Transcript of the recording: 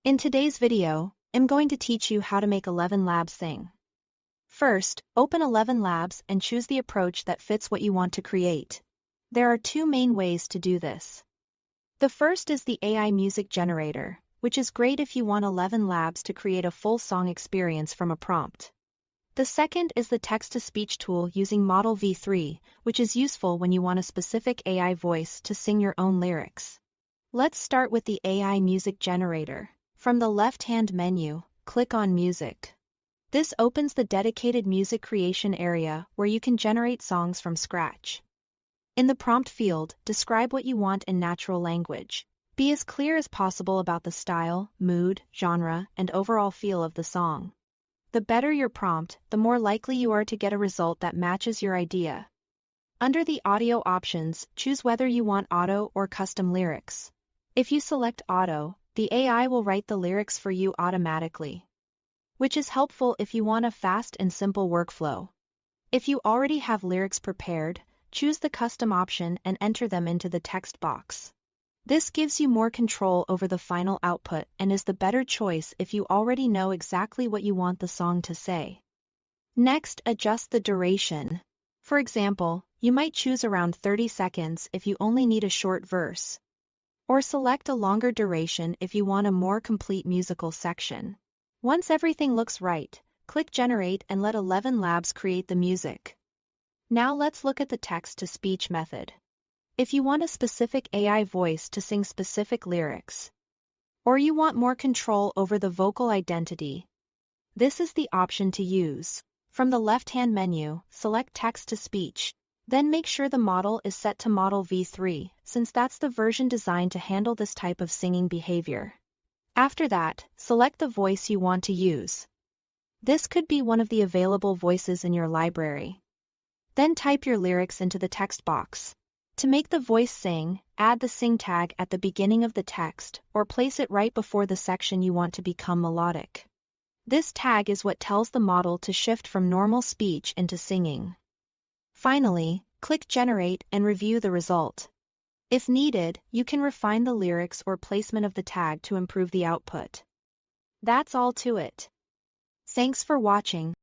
In today's video, I'm going to teach you how to make Elevenlabs sing. First, open Elevenlabs and choose the approach that fits what you want to create. There are two main ways to do this. The first is the AI music generator, which is great if you want Elevenlabs to create a full song experience from a prompt. The second is the text-to-speech tool using Model v3, which is useful when you want a specific AI voice to sing your own lyrics. Let's start with the AI music generator. From the left-hand menu, click on Music. This opens the dedicated music creation area where you can generate songs from scratch. In the prompt field, describe what you want in natural language. Be as clear as possible about the style, mood, genre, and overall feel of the song. The better your prompt, the more likely you are to get a result that matches your idea. Under the audio options, choose whether you want auto or custom lyrics. If you select auto, the AI will write the lyrics for you automatically, which is helpful if you want a fast and simple workflow. If you already have lyrics prepared, choose the custom option and enter them into the text box. This gives you more control over the final output and is the better choice if you already know exactly what you want the song to say. Next, adjust the duration. For example, you might choose around 30 seconds if you only need a short verse, or select a longer duration if you want a more complete musical section. Once everything looks right, click Generate and let Elevenlabs create the music. Now let's look at the text-to-speech method. If you want a specific AI voice to sing specific lyrics, or you want more control over the vocal identity, this is the option to use. From the left-hand menu, select Text-to-Speech. Then make sure the model is set to Model v3, since that's the version designed to handle this type of singing behavior. After that, select the voice you want to use. This could be one of the available voices in your library. Then type your lyrics into the text box. To make the voice sing, add the sing tag at the beginning of the text or place it right before the section you want to become melodic. This tag is what tells the model to shift from normal speech into singing. Finally, click Generate and review the result. If needed, you can refine the lyrics or placement of the tag to improve the output. That's all to it. Thanks for watching.